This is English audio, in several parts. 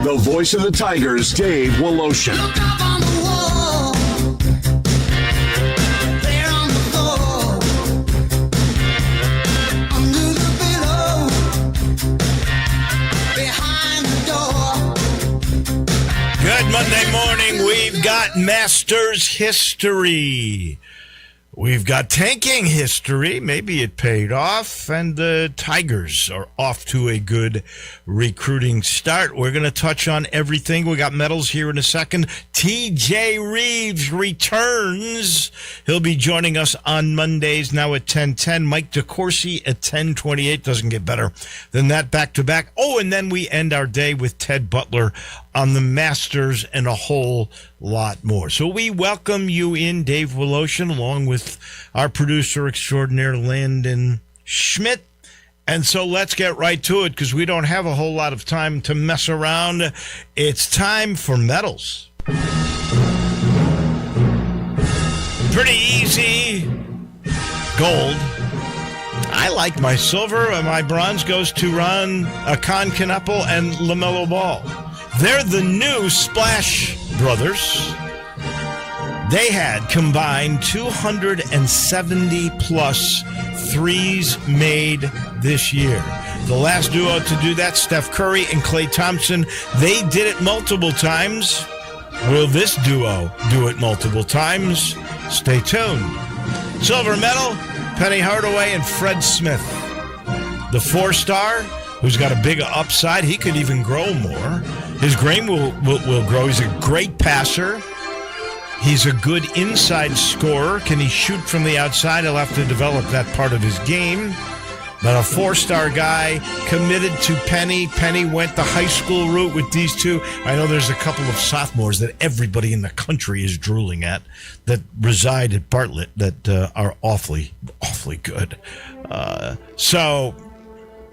The voice of the Tigers, Dave Wolo. Look up on the wall, there on the floor, under the pillow, behind the door. Good Monday morning. We've got Masters history. We've got tanking history. Maybe it paid off, and the Tigers are off to a good recruiting start. We're going to touch on everything. We got medals here in a second. TJ Reeves returns. He'll be joining us on Mondays now at 10:10. Mike DeCourcy at 10:28. Doesn't get better than that back-to-back. Oh, and then we end our day with Ted Butler on the Masters and a whole lot more. So we welcome you in, Dave Woloshyn, along with our producer extraordinaire, Landon Schmidt. And so let's get right to it because we don't have a whole lot of time to mess around. It's time for medals. Pretty easy. Gold. I like my silver, and my bronze goes to Ron Con Knappel and LaMelo Ball. They're the new Splash Brothers. They had combined 270-plus threes made this year. The last duo to do that, Steph Curry and Klay Thompson, they did it multiple times. Will this duo do it multiple times? Stay tuned. Silver medal, Penny Hardaway and Fred Smith. The four-star, who's got a big upside. He could even grow more. His game will grow. He's a great passer. He's a good inside scorer. Can he shoot from the outside? He'll have to develop that part of his game. But a four-star guy committed to Penny. Penny went the high school route with these two. I know there's a couple of sophomores that everybody in the country is drooling at that reside at Bartlett that are awfully, awfully good. So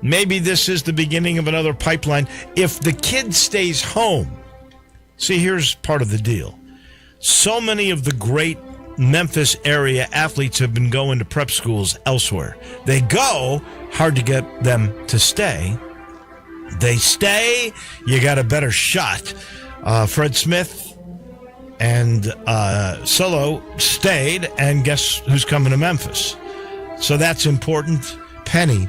maybe this is the beginning of another pipeline. If the kid stays home, see, here's part of the deal. So many of the great Memphis area athletes have been going to prep schools elsewhere. They go, hard to get them to stay. They stay, you got a better shot. Fred Smith and Solo stayed, and guess who's coming to Memphis? So that's important. Penny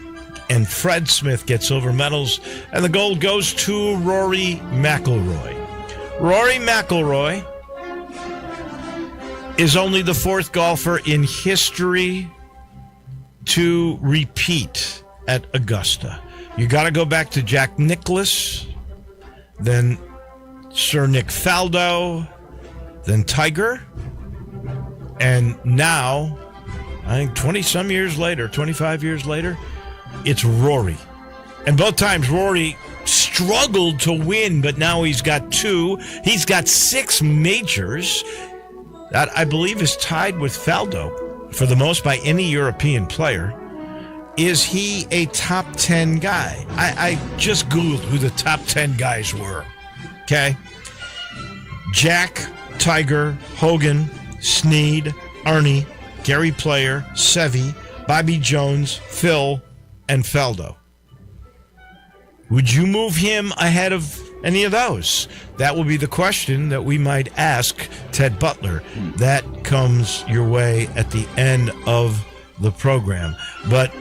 and Fred Smith get silver medals, and the gold goes to Rory McIlroy. Rory McIlroy is only the fourth golfer in history to repeat at Augusta. You got to go back to Jack Nicklaus, then Sir Nick Faldo, then Tiger, and now, I think 20-some years later, 25 years later, it's Rory. And both times Rory struggled to win, but now he's got two. He's got 6 majors. That, I believe, is tied with Faldo for the most by any European player. Is he a top 10 guy? I just Googled who the top 10 guys were. Okay? Jack, Tiger, Hogan, Snead, Arnie, Gary Player, Seve, Bobby Jones, Phil, and Faldo. Would you move him ahead of any of those? That will be the question that we might ask Ted Butler. That comes your way at the end of the program. But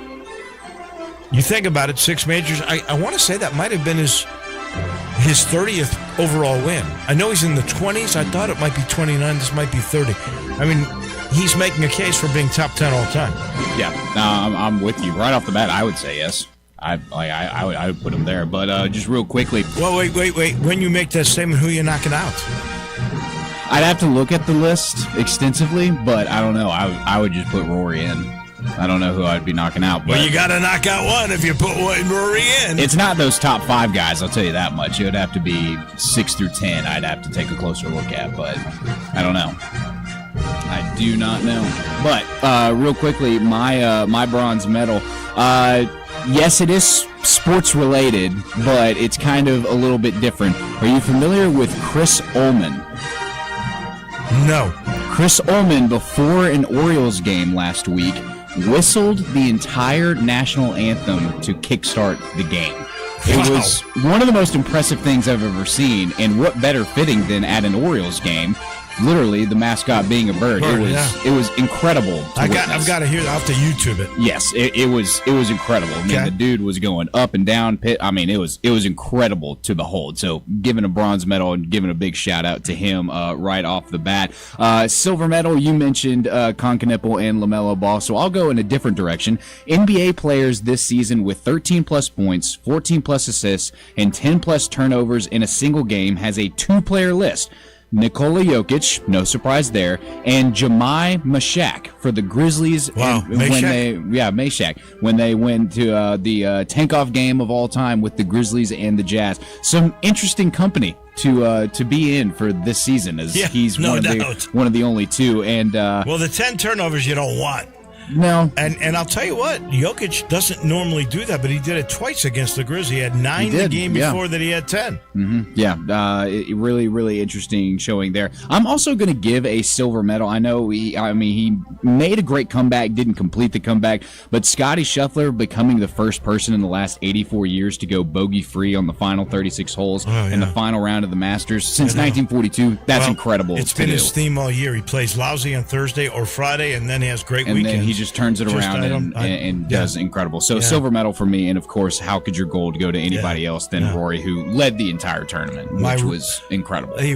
you think about it, 6 majors. I want to say that might have been his 30th overall win. I know he's in the 20s. I thought it might be 29. This might be 30. I mean, he's making a case for being top 10 all the time. Yeah, I'm with you. Right off the bat, I would say yes. I would put him there. But just real quickly. Well, wait. When you make that statement, who are you knocking out? I'd have to look at the list extensively, but I don't know. I would just put Rory in. I don't know who I'd be knocking out. But well, you got to knock out one if you put Rory in. It's not those top 5 guys, I'll tell you that much. It would have to be 6 through 10 I'd have to take a closer look at, but I don't know. I do not know. But real quickly, my bronze medal, yes, it is sports related, but it's kind of a little bit different. Are you familiar with Chris Ullman? No. Chris Ullman, before an Orioles game last week, whistled the entire national anthem to kickstart the game. It was one of the most impressive things I've ever seen, and what better fitting than at an Orioles game? Literally, the mascot being a bird. It was incredible. I've got to hear. I'll have to YouTube it. Yes, it was incredible. I mean, the dude was going up and down pit. I mean, it was incredible to behold. So, giving a bronze medal and giving a big shout out to him right off the bat. Silver medal, you mentioned Concanipple and LaMelo Ball. So I'll go in a different direction. NBA players this season with 13 plus points, 14 plus assists, and 10 plus turnovers in a single game has a 2-player list. Nikola Jokic, no surprise there, and Jemai Mashak for the Grizzlies. Wow, Mashak. When they went to the tank-off game of all time with the Grizzlies and the Jazz. Some interesting company to be in for this season, as he's one of the only two. And well, the 10 turnovers you don't want. No. And I'll tell you what, Jokic doesn't normally do that, but he did it twice against the Grizzlies. He had 9 the game before that he had 10. Mm-hmm. Yeah, really, really interesting showing there. I'm also going to give a silver medal. I know he made a great comeback, didn't complete the comeback, but Scotty Scheffler becoming the first person in the last 84 years to go bogey-free on the final 36 holes in the final round of the Masters since 1942. That's incredible. It's been his theme all year. He plays lousy on Thursday or Friday, and then he has great weekends. Then he just turns it around and does incredible. So silver medal for me, and of course, how could your gold go to anybody else than Rory, who led the entire tournament, which was incredible. Like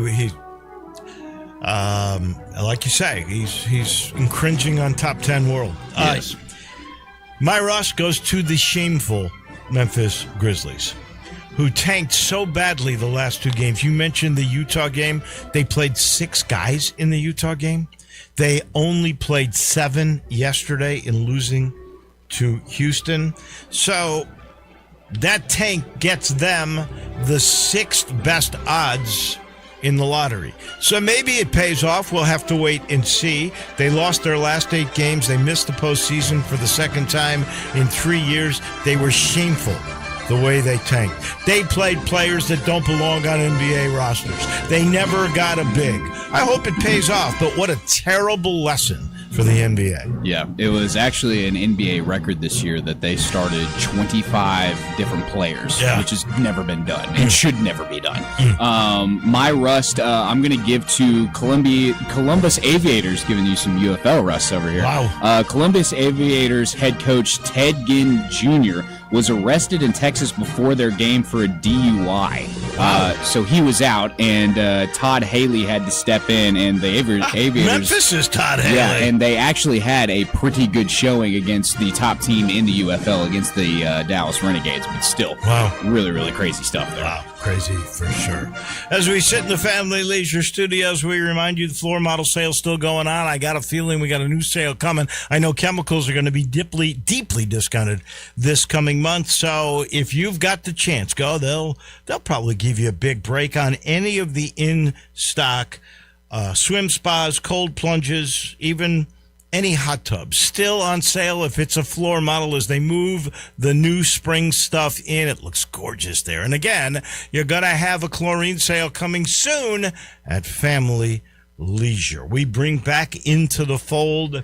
you say, he's cringing on top 10 world. Yes. My Ross goes to the shameful Memphis Grizzlies, who tanked so badly the last 2 games. You mentioned the Utah game. They played 6 guys in the Utah game. They only played 7 yesterday in losing to Houston. So that tank gets them the 6th best odds in the lottery. So maybe it pays off. We'll have to wait and see. They lost their last 8 games. They missed the postseason for the 2nd time in 3 years. They were shameful the way they tanked. They played players that don't belong on NBA rosters. They never got a big. I hope it pays off, but what a terrible lesson for the NBA. Yeah, it was actually an NBA record this year that they started 25 different players, which has never been done and should never be done. My rust, I'm going to give to Columbus Aviators, giving you some UFL rust over here. Wow. Columbus Aviators head coach Ted Ginn Jr. was arrested in Texas before their game for a DUI. So he was out, and Todd Haley had to step in, and the Aviators... Memphis is Todd Haley. Yeah, and they actually had a pretty good showing against the top team in the UFL, against the Dallas Renegades, but still, really, really crazy stuff there. Wow, crazy for sure. As we sit in the Family Leisure Studios, we remind you the floor model sale's still going on. I got a feeling we got a new sale coming. I know chemicals are going to be deeply discounted this coming month, so if you've got the chance, go. They'll probably give you a big break on any of the in-stock swim spas, cold plunges, even any hot tubs. Still on sale if it's a floor model as they move the new spring stuff in. It looks gorgeous there. And again, you're going to have a chlorine sale coming soon at Family Leisure. We bring back into the fold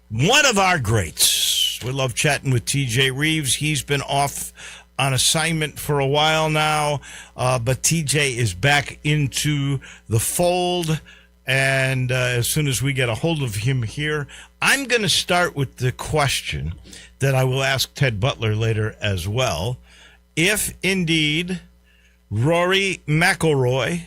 one of our greats. We love chatting with TJ Reeves. He's been off on assignment for a while now, but TJ is back into the fold. And as soon as we get a hold of him here, I'm going to start with the question that I will ask Ted Butler later as well. If indeed Rory McIlroy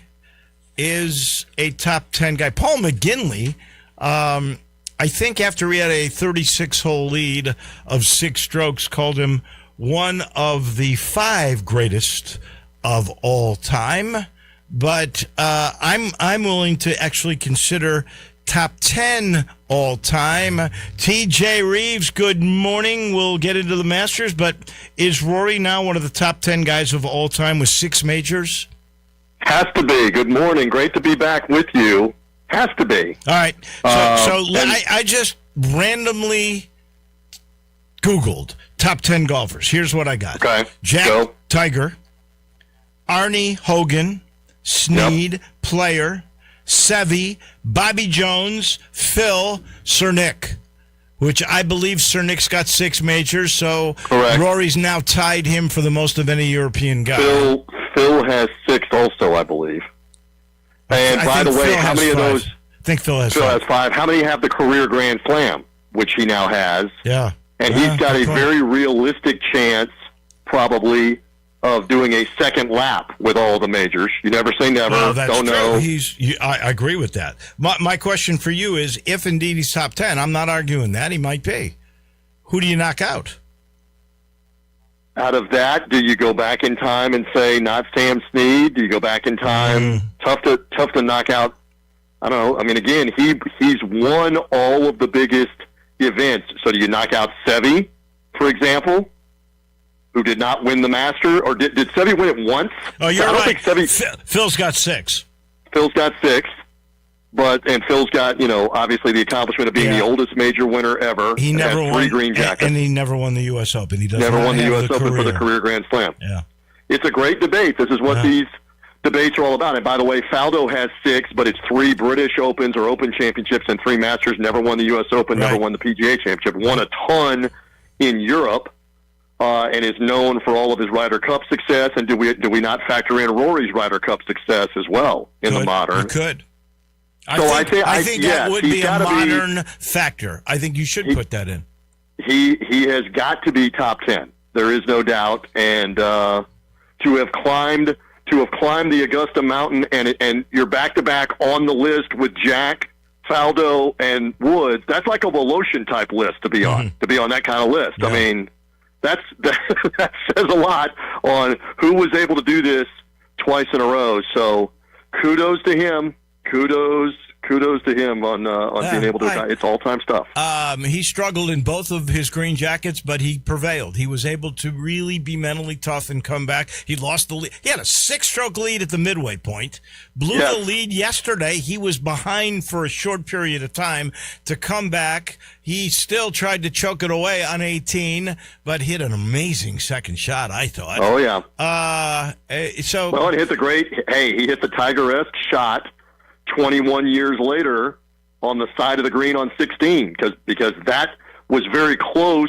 is a top 10 guy, Paul McGinley, I think after he had a 36-hole lead of 6 strokes, called him one of the 5 greatest of all time. But I'm willing to actually consider top 10 all time. TJ Reeves, good morning. We'll get into the Masters, but is Rory now one of the top 10 guys of all time with 6 majors? Has to be. Good morning. Great to be back with you. Has to be. All right. I just randomly Googled top 10 golfers. Here's what I got. Okay. Jack Tiger, Arnie Hogan, Snead, Player, Seve, Bobby Jones, Phil, Sir Nick. Which I believe Sir Nick's got 6 majors, so Correct. Rory's now tied him for the most of any European guy. Phil has 6 also, I believe. And by the way, how many of those? I think Phil has Phil 5. has 5. How many have the career Grand Slam, which he now has? Yeah. And he's got a very realistic chance, probably, of doing a second lap with all the majors. You never say never. Well, that's Don't true. know. I agree with that. My question for you is, if indeed he's top 10, I'm not arguing that. He might be. Who do you knock out? Out of that, do you go back in time and say not Sam Snead? Do you go back in time? Tough to knock out. I don't know. I mean, again, he's won all of the biggest events. So do you knock out Seve, for example, who did not win the Master? Or did Seve win it once? Oh, you're I don't right. think Seve. Phil's got 6. Phil's got 6. And Phil's got, obviously the accomplishment of being the oldest major winner ever. He never had won 3 green jackets. And he never won the U.S. Open. He doesn't never won the have U.S. Open career. for the career Grand Slam. Yeah. It's a great debate. This is what these debates are all about. And by the way, Faldo has 6, but it's 3 British Opens or Open Championships and 3 Masters. Never won the U.S. Open, never won the PGA Championship. Won a ton in Europe, and is known for all of his Ryder Cup success. And do we not factor in Rory's Ryder Cup success as well in the modern? You could. I think that would be a modern factor. I think you should put that in. He has got to be top 10. There is no doubt. And to have climbed the Augusta Mountain and you're back to back on the list with Jack, Faldo, and Woods. That's like a Voloshin type list to be on. To be on that kind of list. Yeah. I mean, that says a lot on who was able to do this twice in a row. So kudos to him. Kudos to him on being able to. It's all-time stuff. He struggled in both of his green jackets, but he prevailed. He was able to really be mentally tough and come back. He lost the lead. He had a 6-stroke lead at the midway point. Blew the lead yesterday. He was behind for a short period of time to come back. He still tried to choke it away on 18, but hit an amazing second shot, I thought. Oh, yeah. And he hit the Tiger-esque shot 21 years later on the side of the green on 16 because that was very close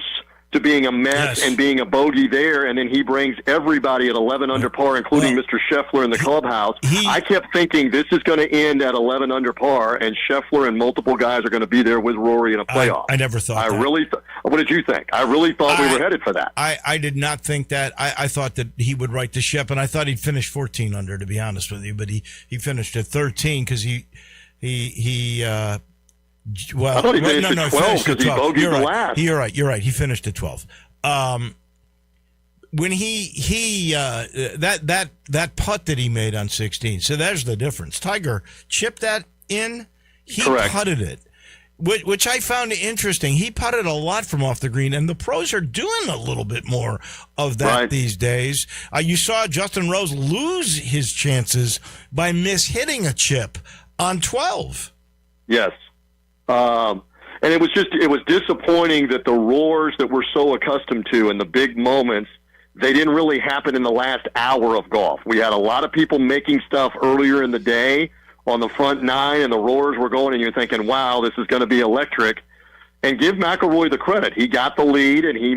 to being a mess and being a bogey there, and then he brings everybody at 11 under par, including Mr. Scheffler in the clubhouse. I kept thinking this is going to end at 11 under par, and Scheffler and multiple guys are going to be there with Rory in a playoff. I never thought that. What did you think? I really thought we were headed for that. I did not think that. I thought that he would right the ship, and I thought he'd finish 14 under, to be honest with you, but he finished at 13 because he I thought he finished at 12 because he bogeyed the last. You're right. He finished at 12. When that putt that he made on 16, so there's the difference. Tiger chipped that in. He putted it, which I found interesting. He putted a lot from off the green, and the pros are doing a little bit more of that these days. You saw Justin Rose lose his chances by mishitting a chip on 12. Yes. And it was disappointing that the roars that we're so accustomed to and the big moments, they didn't really happen in the last hour of golf. We had a lot of people making stuff earlier in the day on the front 9, and the roars were going, and you're thinking, wow, this is going to be electric. And give McIlroy the credit. He got the lead, and he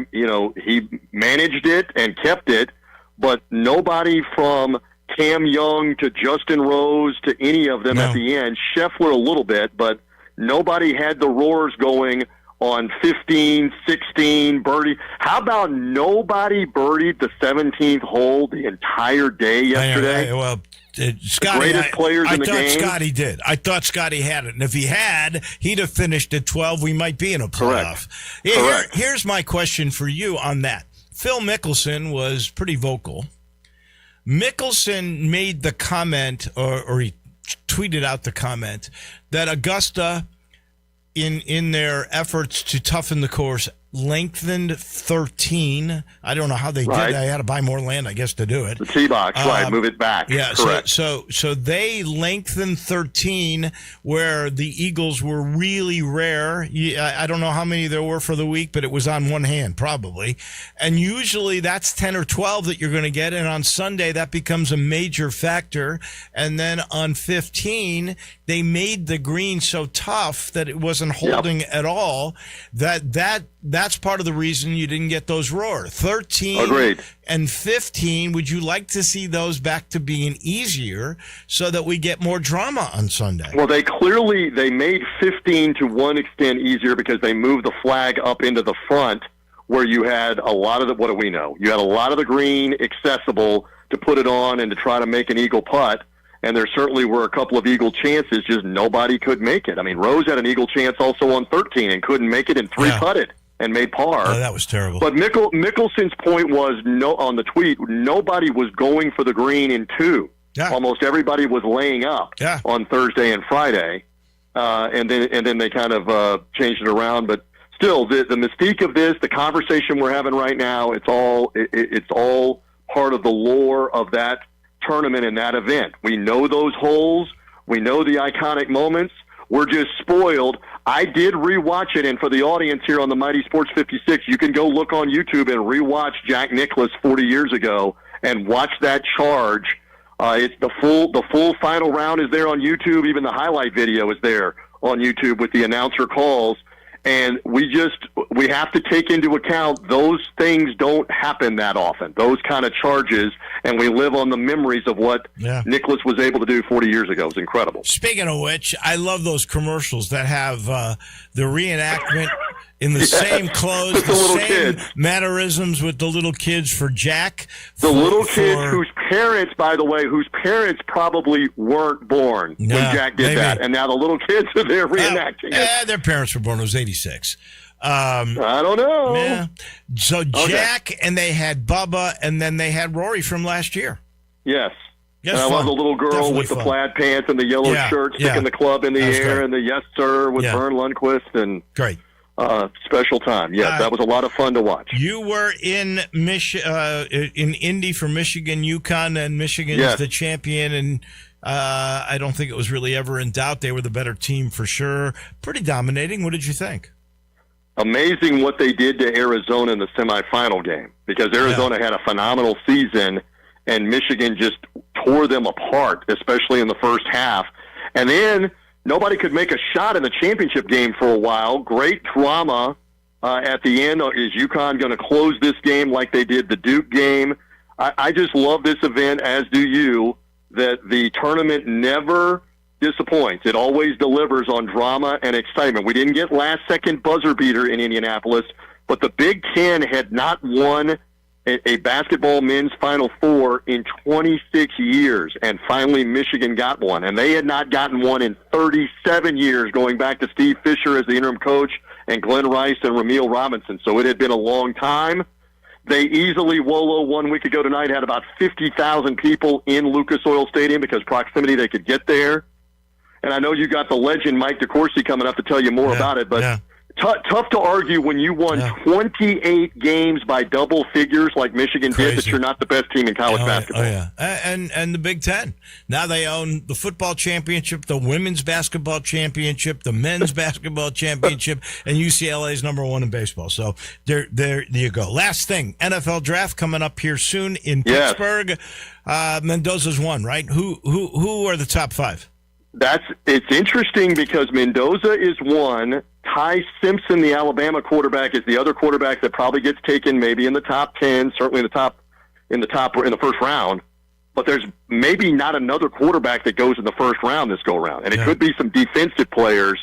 managed it and kept it, but nobody from Cam Young to Justin Rose to any of them at the end, Scheffler a little bit, but nobody had the roars going on 15, 16, birdie. How about nobody birdied the 17th hole the entire day yesterday? Scotty, greatest players in the game. I thought Scotty did. I thought Scotty had it. And if he had, he'd have finished at 12. We might be in a playoff. Correct. Here's my question for you on that. Phil Mickelson was pretty vocal. Mickelson made the comment, or he tweeted out the comment, that Augusta, in their efforts to toughen the course, lengthened 13. I don't know how they Right. did that. I had to buy more land, I guess, to do it. The tee box, right? Move it back. Yeah, correct. so they lengthened 13 where the Eagles were really rare. I don't know how many there were for the week, but it was on one hand probably. And usually that's 10 or 12 that you're going to get. And on Sunday, that becomes a major factor. And then on 15, they made the green so tough that it wasn't holding at all. That's part of the reason you didn't get those roar. 13 Agreed. and 15, would you like to see those back to being easier so that we get more drama on Sunday? Well, they made 15 to one extent easier because they moved the flag up into the front where you had a lot of what do we know? You had a lot of the green accessible to put it on and to try to make an eagle putt. And there certainly were a couple of eagle chances, just nobody could make it. I mean, Rose had an eagle chance also on 13 and couldn't make it and three-putted and made par. Oh, that was terrible. But Mickelson's point was on the tweet, nobody was going for the green in 2. Yeah. Almost everybody was laying up on Thursday and Friday, and then they kind of changed it around. But still, the mystique of this, the conversation we're having right now, it's all part of the lore of that tournament and that event. We know those holes. We know the iconic moments. We're just spoiled. I did rewatch it, and for the audience here on the Mighty Sports 56, you can go look on YouTube and rewatch Jack Nicklaus 40 years ago and watch that charge. It's the full final round is there on YouTube. Even the highlight video is there on YouTube with the announcer calls. And we have to take into account those things don't happen that often, those kind of charges, and we live on the memories of what Nicklaus was able to do 40 years ago. It was incredible. Speaking of which, I love those commercials that have the reenactment in the same clothes, with the little same kids. mannerisms with the little kids for Jack. The little kids whose parents, by the way, probably weren't born when Jack did that. And now the little kids are there reenacting it. Their parents were born. It was 86. I don't know. Yeah. So Jack, and they had Bubba, and then they had Rory from last year. Yes. Yes, and I love the little girl Definitely with the fun. plaid pants and the yellow shirt sticking the club in the air great. and the yes, sir, with Vern Lundquist. And great. Special time. Yes, that was a lot of fun to watch. You were in Indy for Michigan, UConn, and Michigan's the champion, and I don't think it was really ever in doubt. They were the better team for sure. Pretty dominating. What did you think? Amazing what they did to Arizona in the semifinal game, because Arizona had a phenomenal season, and Michigan just tore them apart, especially in the first half. And then nobody could make a shot in the championship game for a while. Great drama at the end. Is UConn going to close this game like they did the Duke game? I just love this event, as do you, that the tournament never disappoints. It always delivers on drama and excitement. We didn't get last-second buzzer beater in Indianapolis, but the Big Ten had not won a basketball men's Final Four in 26 years, and finally Michigan got one. And they had not gotten one in 37 years, going back to Steve Fisher as the interim coach and Glenn Rice and Ramil Robinson. So it had been a long time. They easily, Wolo, 1 week ago tonight, had about 50,000 people in Lucas Oil Stadium because proximity they could get there. And I know you got the legend Mike DeCourcy coming up to tell you more about it, but tough to argue when you won 28 games by double figures like Michigan did that you're not the best team in college basketball. Oh, yeah. And the Big Ten. Now they own the football championship, the women's basketball championship, the men's basketball championship, and UCLA's number one in baseball. So there you go. Last thing, NFL draft coming up here soon in Pittsburgh. Mendoza's one, right? Who are the top 5? It's interesting because Mendoza is one. Ty Simpson, the Alabama quarterback, is the other quarterback that probably gets taken maybe in the top 10, certainly in the first round. But there's maybe not another quarterback that goes in the first round this go round, and it could be some defensive players,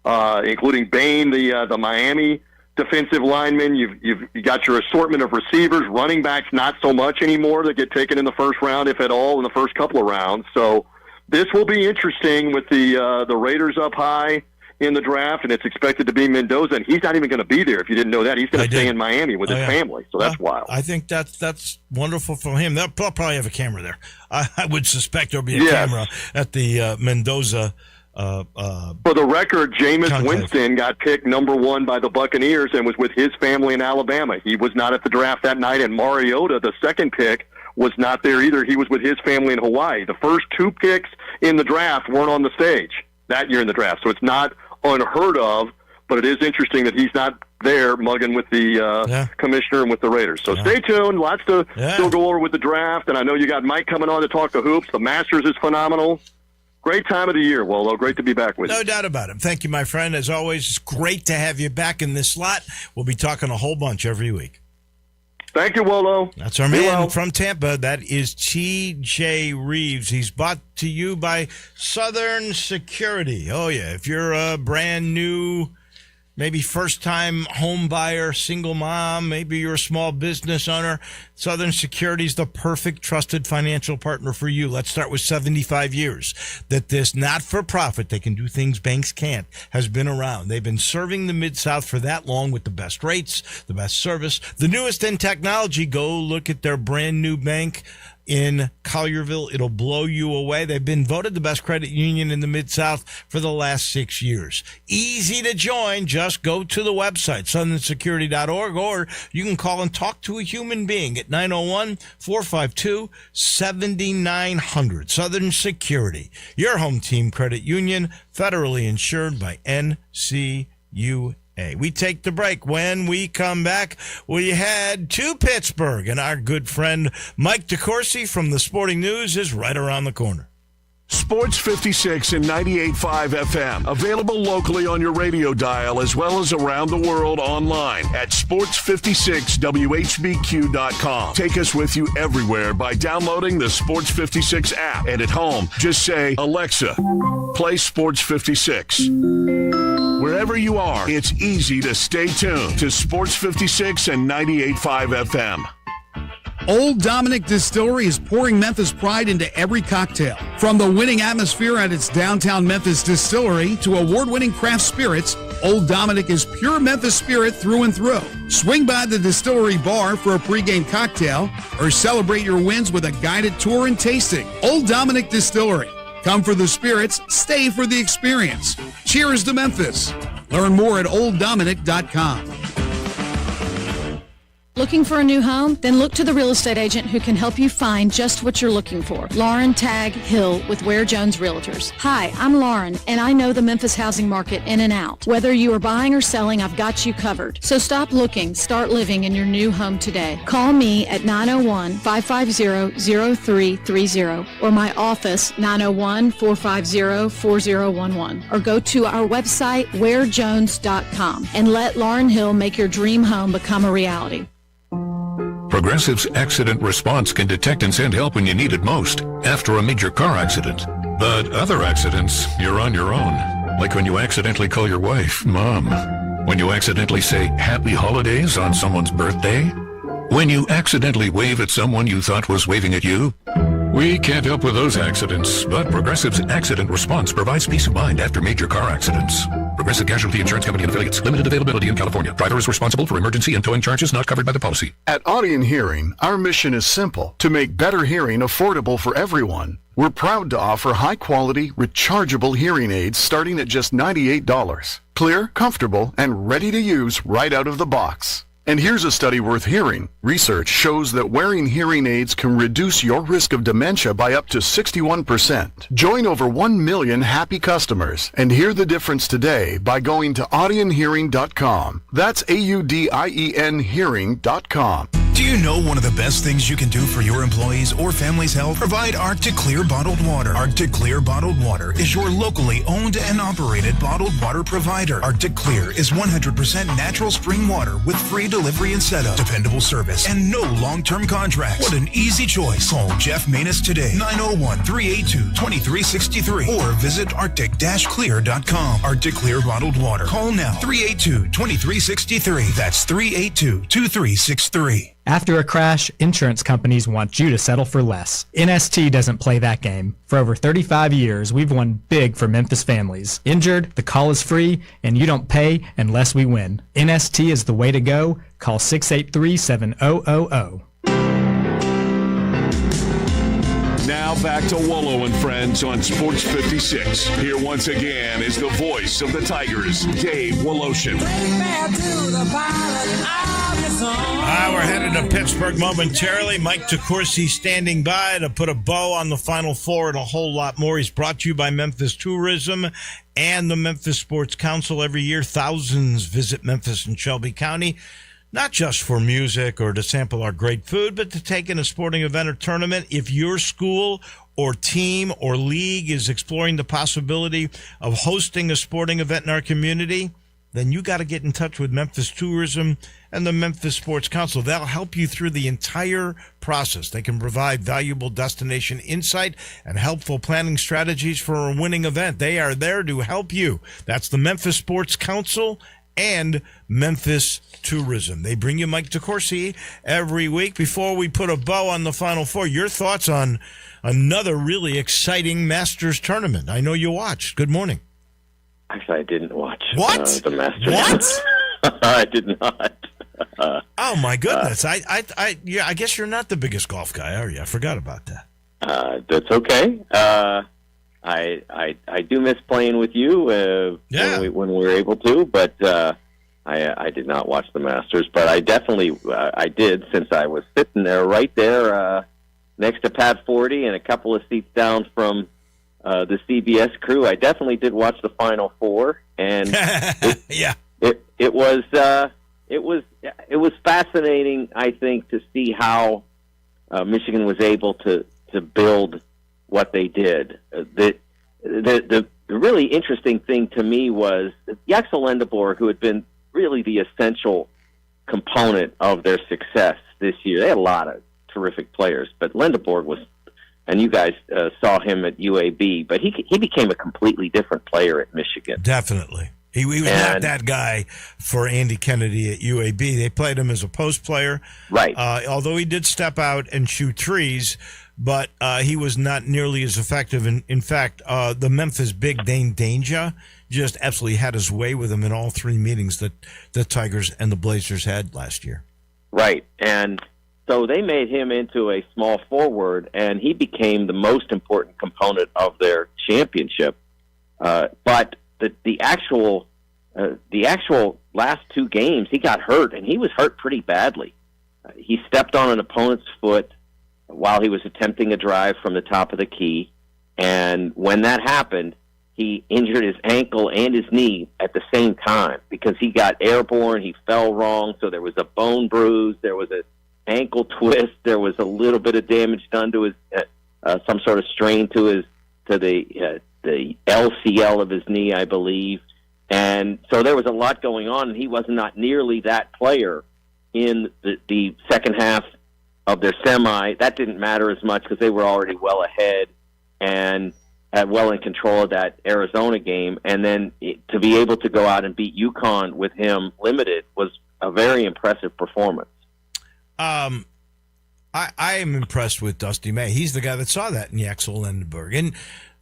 including Bain, the Miami defensive lineman. You've got your assortment of receivers, running backs, not so much anymore that get taken in the first round, if at all, in the first couple of rounds. So this will be interesting with the Raiders up high in the draft, and it's expected to be Mendoza, and he's not even going to be there. If you didn't know that, he's going to stay in Miami with his family, so that's wild. I think that's wonderful for him. They'll probably have a camera there. I would suspect there'll be a camera at the Mendoza For the record, Jameis Conclave. Winston got picked number 1 by the Buccaneers and was with his family in Alabama. He was not at the draft that night, and Mariota, the second pick, was not there either. He was with his family in Hawaii. The first 2 picks in the draft weren't on the stage that year in the draft, so it's not unheard of, but it is interesting that he's not there mugging with the commissioner and with the Raiders. So stay tuned. Lots to still go over with the draft, and I know you got Mike coming on to talk the hoops. The Masters is phenomenal. Great time of the year, Wolo. Great to be back with you. No doubt about it. Thank you, my friend. As always, it's great to have you back in this slot. We'll be talking a whole bunch every week. Thank you, Wolo. That's our man from Tampa. That is T.J. Reeves. He's brought to you by Southern Security. Oh, yeah. If you're a brand new, maybe first-time home buyer, single mom, maybe you're a small business owner, Southern Security is the perfect trusted financial partner for you. Let's start with 75 years that this not-for-profit, they can do things banks can't, has been around. They've been serving the Mid-South for that long with the best rates, the best service, the newest in technology. Go look at their brand-new bank in Collierville. It'll blow you away. They've been voted the best credit union in the Mid-South for the last 6 years. Easy to join. Just go to the website, southernsecurity.org, or you can call and talk to a human being at 901-452-7900. Southern Security, your home team credit union, federally insured by NCUA. We take the break. When we come back, we head to Pittsburgh, and our good friend Mike DeCourcy from the Sporting News is right around the corner. Sports 56 and 98.5 FM. Available locally on your radio dial as well as around the world online at sports56whbq.com. Take us with you everywhere by downloading the Sports 56 app. And at home, just say, Alexa, play Sports 56. Wherever you are, it's easy to stay tuned to Sports 56 and 98.5 FM. Old Dominick Distillery is pouring Memphis pride into every cocktail. From the winning atmosphere at its downtown Memphis distillery to award-winning craft spirits, Old Dominick is pure Memphis spirit through and through. Swing by the distillery bar for a pregame cocktail or celebrate your wins with a guided tour and tasting. Old Dominick Distillery. Come for the spirits, stay for the experience. Cheers to Memphis. Learn more at olddominick.com. Looking for a new home? Then look to the real estate agent who can help you find just what you're looking for. Lauren Tagg Hill with Ware Jones Realtors. Hi, I'm Lauren, and I know the Memphis housing market in and out. Whether you are buying or selling, I've got you covered. So stop looking, start living in your new home today. Call me at 901-550-0330 or my office, 901-450-4011, or go to our website, warejones.com, and let Lauren Hill make your dream home become a reality. Progressive's accident response can detect and send help when you need it most after a major car accident. But other accidents, you're on your own. Like when you accidentally call your wife Mom. When you accidentally say Happy Holidays on someone's birthday. When you accidentally wave at someone you thought was waving at you. We can't help with those accidents, but Progressive's accident response provides peace of mind after major car accidents. Progressive Casualty Insurance Company and affiliates. Limited availability in California. Driver is responsible for emergency and towing charges not covered by the policy. At Audion Hearing, our mission is simple: to make better hearing affordable for everyone. We're proud to offer high-quality, rechargeable hearing aids starting at just $98. Clear, comfortable, and ready to use right out of the box. And here's a study worth hearing. Research shows that wearing hearing aids can reduce your risk of dementia by up to 61%. Join over 1 million happy customers and hear the difference today by going to audionhearing.com. That's AUDIEN hearing.com. Do you know one of the best things you can do for your employees or family's health? Provide Arctic Clear bottled water. Arctic Clear bottled water is your locally owned and operated bottled water provider. Arctic Clear is 100% natural spring water with free delivery and setup, dependable service, and no long-term contracts. What an easy choice. Call Jeff Manus today, 901-382-2363, or visit arctic-clear.com. Arctic Clear bottled water. Call now, 382-2363. That's 382-2363. After a crash, insurance companies want you to settle for less. NST doesn't play that game. For over 35 years, we've won big for Memphis families. Injured, the call is free, and you don't pay unless we win. NST is the way to go. Call 683-7000. Now back to Wolo and Friends on Sports 56. Here once again is the voice of the Tigers, Dave Woloshin. We're headed to Pittsburgh momentarily. Mike DeCourcy standing by to put a bow on the Final Four and a whole lot more. He's brought to you by Memphis Tourism and the Memphis Sports Council. Every year, thousands visit Memphis and Shelby County, not just for music or to sample our great food, but to take in a sporting event or tournament. If your school or team or league is exploring the possibility of hosting a sporting event in our community, then you got to get in touch with Memphis Tourism and the Memphis Sports Council. That'll help you through the entire process. They can provide valuable destination insight and helpful planning strategies for a winning event. They are there to help you. That's the Memphis Sports Council and Memphis Tourism. They bring you Mike DeCourcy every week. Before we put a bow on the Final Four, your thoughts on another really exciting Masters tournament. I know you watched. Good morning. Actually, I didn't watch what? The Masters. What? I did not. Oh my goodness! I guess you're not the biggest golf guy, are you? I forgot about that. That's okay. I do miss playing with you when we were able to, but I did not watch the Masters. But I definitely I did, since I was sitting there right there next to Pat Forty and a couple of seats down from the CBS crew. I definitely did watch the Final Four, and it was fascinating, I think, to see how Michigan was able to build what they did. The really interesting thing to me was Yaxel Lendeborg, who had been really the essential component of their success this year. They had a lot of terrific players, but Lendeborg was, and you guys saw him at UAB, but he became a completely different player at Michigan. Definitely. He was not that guy for Andy Kennedy at UAB. They played him as a post player. Right. Although he did step out and shoot threes, but he was not nearly as effective. In fact, the Memphis big Dane Danger just absolutely had his way with him in all three meetings that the Tigers and the Blazers had last year. Right. And so they made him into a small forward, and he became the most important component of their championship. But the actual last two games, he got hurt, and he was hurt pretty badly. He stepped on an opponent's foot while he was attempting a drive from the top of the key, and when that happened, he injured his ankle and his knee at the same time because he got airborne. He fell wrong, so there was a bone bruise, there was a ankle twist, there was a little bit of damage done to his some sort of strain to the LCL of his knee, I believe. And so there was a lot going on, and he was not nearly that player in the second half of their semi. That didn't matter as much because they were already well ahead and had well in control of that Arizona game. And then to be able to go out and beat UConn with him limited was a very impressive performance. I am impressed with Dusty May. He's the guy that saw that in Yaxel Lendeborg. And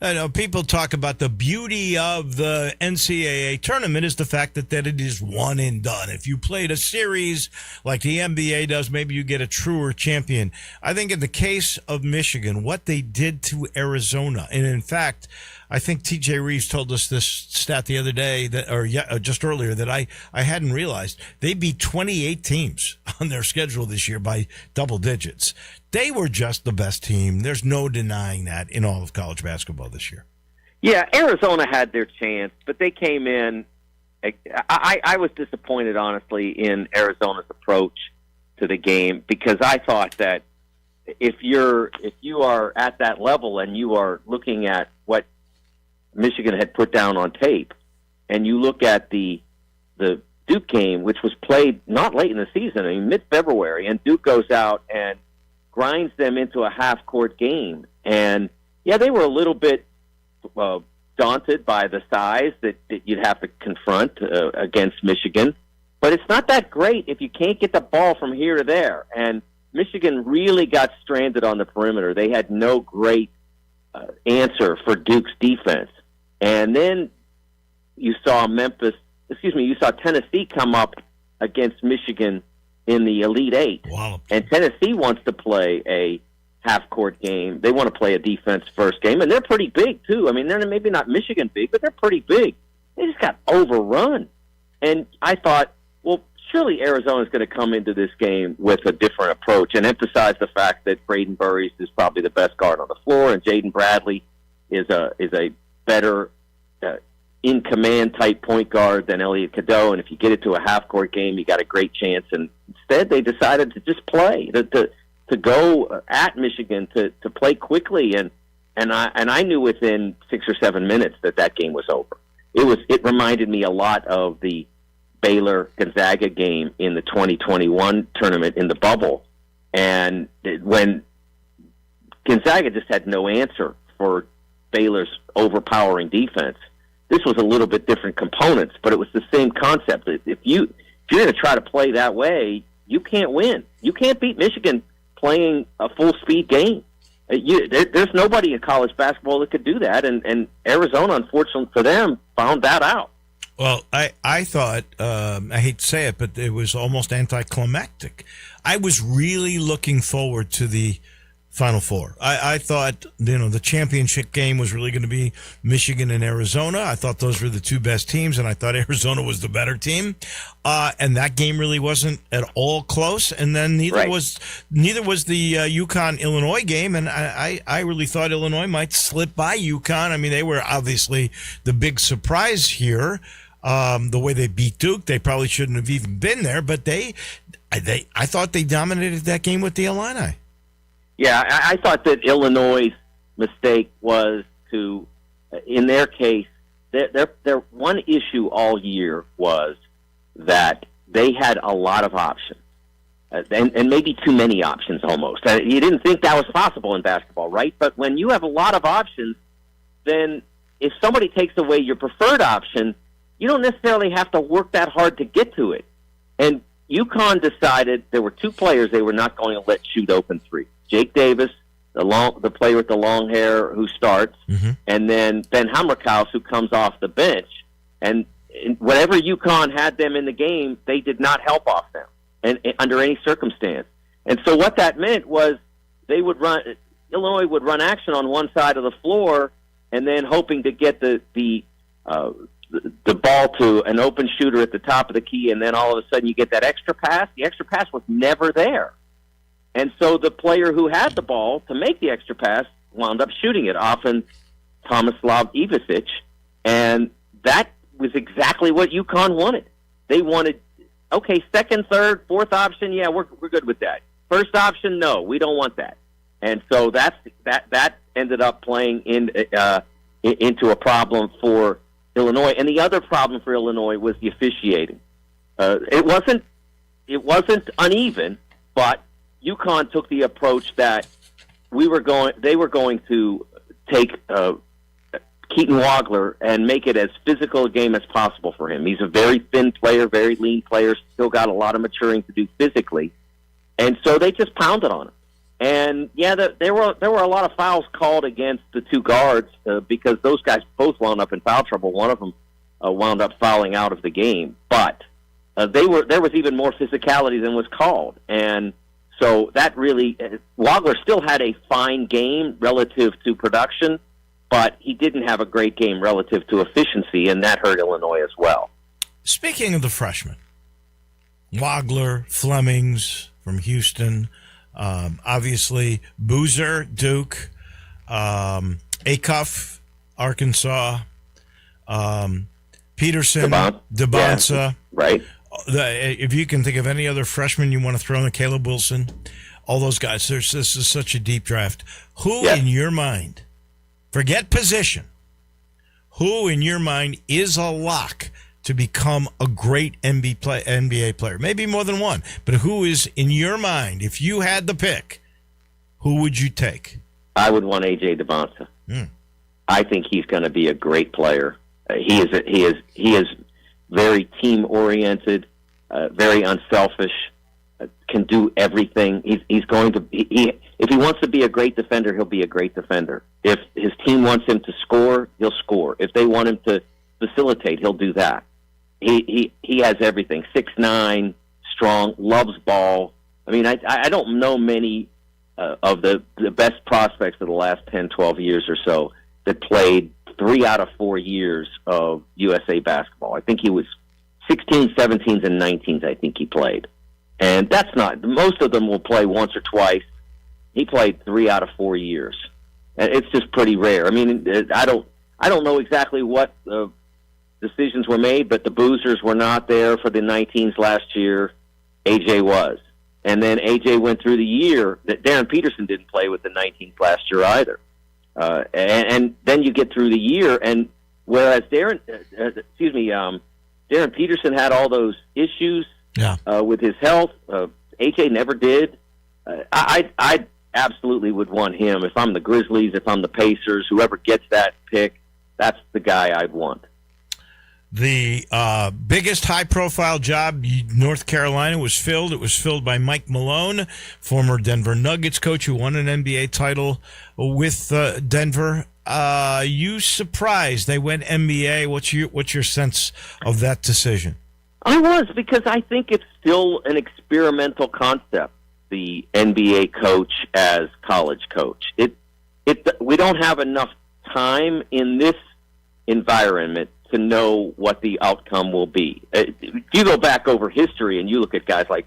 I know people talk about the beauty of the NCAA tournament is the fact that it is one and done. If you played a series like the NBA does, maybe you get a truer champion. I think in the case of Michigan, what they did to Arizona, and in fact, I think TJ Reeves told us this stat the other day just earlier that I hadn't realized. They beat 28 teams on their schedule this year by double digits. They were just the best team. There's no denying that in all of college basketball this year. Yeah, Arizona had their chance, but they came in. I was disappointed, honestly, in Arizona's approach to the game because I thought that if you are at that level and you are looking at what Michigan had put down on tape, and you look at the Duke game, which was played not late in the season, I mean mid-February, and Duke goes out and grinds them into a half-court game. And, yeah, they were a little bit daunted by the size that you'd have to confront against Michigan. But it's not that great if you can't get the ball from here to there. And Michigan really got stranded on the perimeter. They had no great answer for Duke's defense. And then you saw Tennessee come up against Michigan in the Elite Eight. Wow. And Tennessee wants to play half-court game. They want to play a defense-first game, and they're pretty big, too. I mean, they're maybe not Michigan big, but they're pretty big. They just got overrun. And I thought, well, surely Arizona's going to come into this game with a different approach and emphasize the fact that Braden Burries is probably the best guard on the floor, and Jaden Bradley is a better in-command type point guard than Elliot Cadeau, and if you get it to a half-court game, you got a great chance. And instead, they decided to just play, to go at Michigan, to play quickly, and I knew within 6 or 7 minutes that game was over. It reminded me a lot of the Baylor-Gonzaga game in the 2021 tournament in the bubble, and when Gonzaga just had no answer for Baylor's overpowering defense. This was a little bit different components, but it was the same concept. If you're going to try to play that way, you can't win. You can't beat Michigan playing a full-speed game. There's nobody in college basketball that could do that, and Arizona, unfortunately for them, found that out. Well, I thought, I hate to say it, but it was almost anticlimactic. I was really looking forward to the Final Four. I thought, the championship game was really going to be Michigan and Arizona. I thought those were the two best teams, and I thought Arizona was the better team. And that game really wasn't at all close. And then neither was the UConn-Illinois game. And I really thought Illinois might slip by UConn. I mean, they were obviously the big surprise here. The way they beat Duke, they probably shouldn't have even been there. But I thought they dominated that game with the Illini. Yeah, I thought that Illinois' mistake was to, in their case, their one issue all year was that they had a lot of options, and maybe too many options almost. You didn't think that was possible in basketball, right? But when you have a lot of options, then if somebody takes away your preferred option, you don't necessarily have to work that hard to get to it. And UConn decided there were two players they were not going to let shoot open three. Jake Davis, the player with the long hair who starts, and then Ben Hammerkaus, who comes off the bench. And whatever UConn had them in the game, they did not help off them, and under any circumstance. And so what that meant was Illinois would run action on one side of the floor, and then hoping to get the ball to an open shooter at the top of the key, and then all of a sudden you get that extra pass. The extra pass was never there. And so the player who had the ball to make the extra pass wound up shooting it, often Tomislav Ivicic, and that was exactly what UConn wanted. They wanted, okay, second, third, fourth option, yeah, we're good with that. First option, no, we don't want that. And so that ended up playing into a problem for Illinois. And the other problem for Illinois was the officiating. It wasn't uneven, but UConn took the approach that they were going to take Keaton Wagler and make it as physical a game as possible for him. He's a very thin player, very lean player, still got a lot of maturing to do physically. And so they just pounded on him. And, yeah, there were a lot of fouls called against the two guards because those guys both wound up in foul trouble. One of them wound up fouling out of the game. But there was even more physicality than was called. And so that really, Wagler still had a fine game relative to production, but he didn't have a great game relative to efficiency, and that hurt Illinois as well. Speaking of the freshmen, Wagler, Flemings from Houston, obviously Boozer, Duke, Acuff, Arkansas, Peterson, DeBonsa. Yeah, right. If you can think of any other freshmen you want to throw in, Caleb Wilson, all those guys, this is such a deep draft. Who in your mind, forget position, who in your mind is a lock to become a great NBA player? Maybe more than one, but who is, in your mind, if you had the pick, who would you take? I would want A.J. DeBonsa. I think he's going to be a great player. He is very team-oriented, very unselfish, can do everything. He's going to if he wants to be a great defender, he'll be a great defender. If his team wants him to score, he'll score. If they want him to facilitate, he'll do that. He has everything. 6'9", strong, loves ball. I mean, I don't know many of the best prospects of the last 10, 12 years or so that played 3 out of 4 years of USA basketball. I think he was 16, 17s, and 19s, I think he played. And that's not, most of them will play once or twice. He played 3 out of 4 years. And it's just pretty rare. I mean, I don't know exactly what decisions were made, but the Boozers were not there for the 19s last year. AJ was. And then AJ went through the year that Darren Peterson didn't play with the 19s last year either. And then you get through the year, and whereas Darren Peterson had all those issues with his health, AJ never did. I absolutely would want him. If I'm the Grizzlies, if I'm the Pacers, whoever gets that pick, that's the guy I'd want. The biggest high-profile job, North Carolina, was filled. It was filled by Mike Malone, former Denver Nuggets coach who won an NBA title with Denver. You surprised they went NBA? What's your sense of that decision? I was, because I think it's still an experimental concept, the NBA coach as college coach. We don't have enough time in this environment to know what the outcome will be. If you go back over history and you look at guys like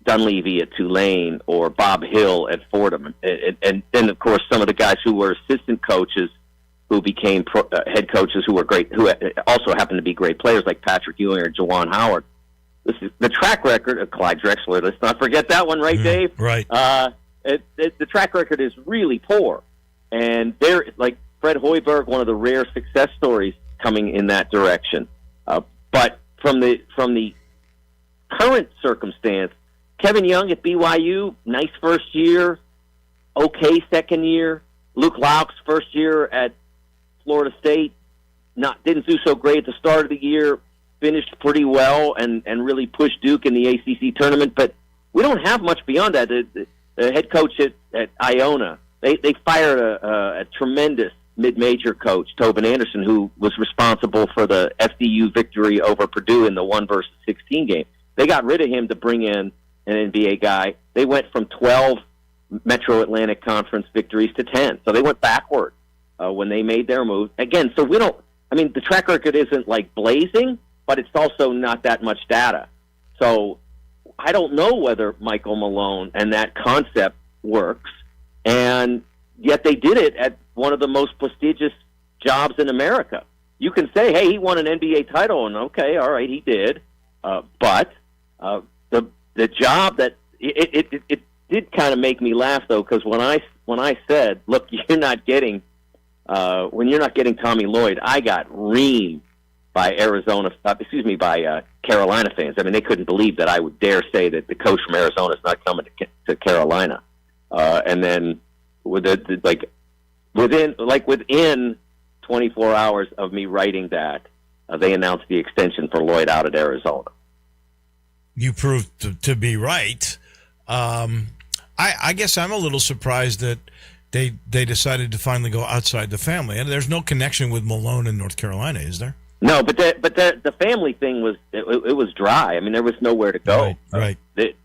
Dunleavy at Tulane or Bob Hill at Fordham, and then, of course, some of the guys who were assistant coaches who became head coaches who were great, who also happened to be great players like Patrick Ewing or Juwan Howard. This is the track record of Clyde Drexler. Let's not forget that one, right, Dave? Right. The track record is really poor. And they're like Fred Hoiberg, one of the rare success stories coming in that direction. But from the current circumstance, Kevin Young at BYU, nice first year, okay second year. Luke Laux, first year at Florida State, didn't do so great at the start of the year, finished pretty well and really pushed Duke in the ACC tournament. But we don't have much beyond that. The head coach at Iona, they fired a tremendous mid-major coach, Tobin Anderson, who was responsible for the FDU victory over Purdue in the 1-16 game. They got rid of him to bring in an NBA guy. They went from 12 Metro Atlantic Conference victories to 10. So they went backward when they made their move. Again, so the track record isn't like blazing, but it's also not that much data. So I don't know whether Michael Malone and that concept works, and yet they did it at one of the most prestigious jobs in America. You can say, hey, he won an NBA title, and okay, all right, he did. But the job that it did kind of make me laugh, though, because when I said, look, you're not getting when you're not getting Tommy Lloyd, I got reamed by Carolina fans. I mean, they couldn't believe that I would dare say that the coach from Arizona is not coming to Carolina. And then within 24 hours of me writing that, they announced the extension for Lloyd out at Arizona. You proved to be right. I guess I'm a little surprised that they decided to finally go outside the family. And there's no connection with Malone in North Carolina, is there? No, but the family thing was it was dry. I mean, there was nowhere to go. Right.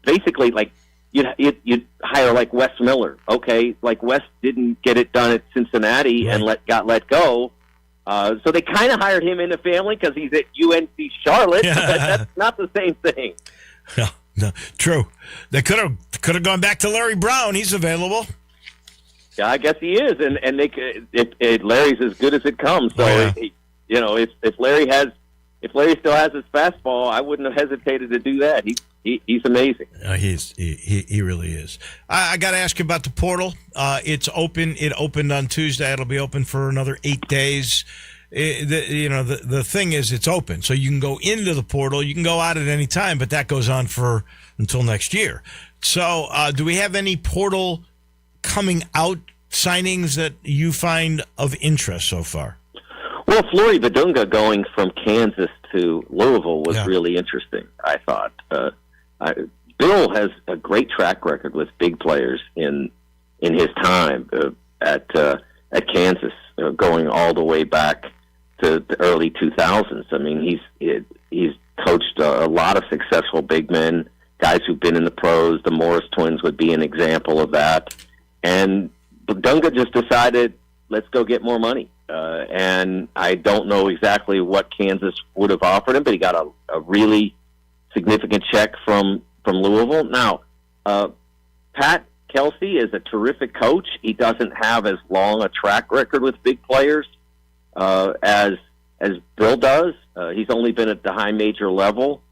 Basically, like you'd hire like Wes Miller. Okay, like Wes didn't get it done at Cincinnati and got let go. So they kind of hired him in the family because he's at UNC Charlotte. But that's not the same thing. No, true. They could have gone back to Larry Brown. He's available. Yeah, I guess he is, and Larry's as good as it comes. So if Larry still has his fastball, I wouldn't have hesitated to do that. He's amazing. He really is. I got to ask you about the portal. It's open. It opened on Tuesday. It'll be open for another 8 days. The thing is, it's open, so you can go into the portal. You can go out at any time, but that goes on until next year. So, do we have any portal coming out signings that you find of interest so far? Well, Flory Badunga going from Kansas to Louisville was really interesting, I thought. Bill has a great track record with big players in his time at Kansas, going all the way back to the early 2000s. I mean, he's coached a lot of successful big men guys who've been in the pros. The Morris twins would be an example of that. And Dunga just decided, let's go get more money. And I don't know exactly what Kansas would have offered him, but he got a really significant check from Louisville. Now, Pat Kelsey is a terrific coach. He doesn't have as long a track record with big players as Bill does. He's only been at the high major level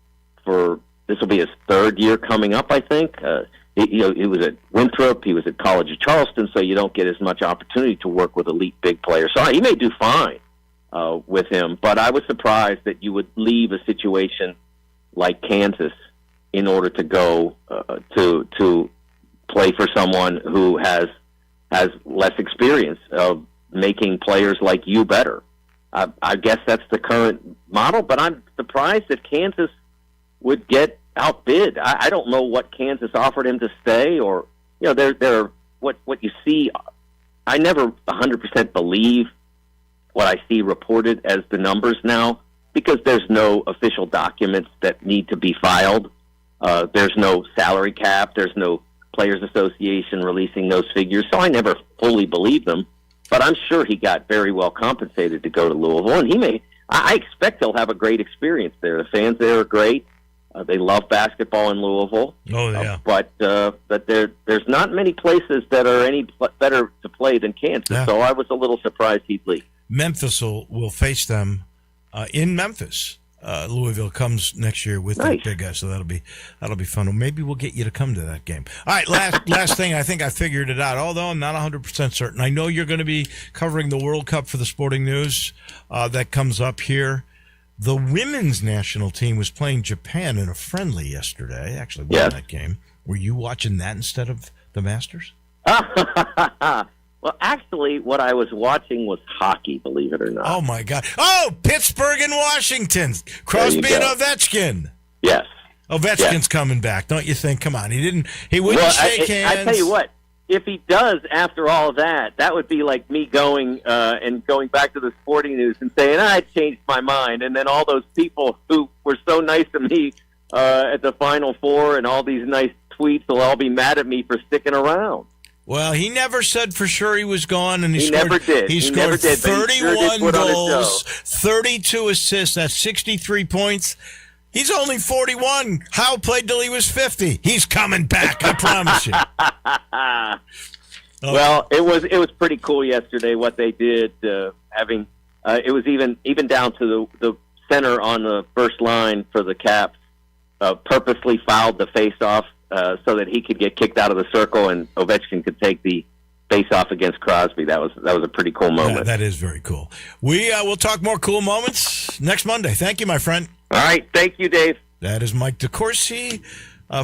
this will be his third year coming up, I think. He was at Winthrop. He was at College of Charleston, so you don't get as much opportunity to work with elite big players. So he may do fine with him, but I was surprised that you would leave a situation like Kansas in order to go to play for someone who has less experience of making players like you better. I guess that's the current model, but I'm surprised that Kansas would get outbid. I don't know what Kansas offered him to stay, or they're what you see. I never 100% believe what I see reported as the numbers now, because there's no official documents that need to be filed. There's no salary cap. There's no Players Association releasing those figures, so I never fully believe them. But I'm sure he got very well compensated to go to Louisville, and I expect he'll have a great experience there. The fans there are great. They love basketball in Louisville. Oh, yeah. But there's not many places that are any better to play than Kansas, so I was a little surprised he'd leave. Memphis will face them in Memphis. Louisville comes next year with that big guy, so that'll be fun. Well, maybe we'll get you to come to that game. All right, last thing. I think I figured it out, although I'm not 100% certain. I know you're going to be covering the World Cup for the Sporting News that comes up here. The women's national team was playing Japan in a friendly yesterday. I actually won that game. Were you watching that instead of the Masters? Well, actually, what I was watching was hockey, believe it or not. Oh, my God. Oh, Pittsburgh and Washington. Crosby and Ovechkin. Yes. Ovechkin's coming back, don't you think? Come on. He wouldn't shake hands. I tell you what, if he does after all that would be like me going back to the Sporting News and saying, I changed my mind. And then all those people who were so nice to me at the Final Four and all these nice tweets will all be mad at me for sticking around. Well, he never said for sure he was gone, and he never did. He scored 31 goals, 32 assists. That's 63 points. He's only 41. Howe played till he was 50. He's coming back, I promise you. Well, it was pretty cool yesterday what they did. It was even down to the center on the first line for the Caps purposely fouled the face-off so that he could get kicked out of the circle and Ovechkin could take the face-off against Crosby. That was a pretty cool moment. That is very cool. We'll talk more cool moments next Monday. Thank you, my friend. All right. Thank you, Dave. That is Mike DeCourcy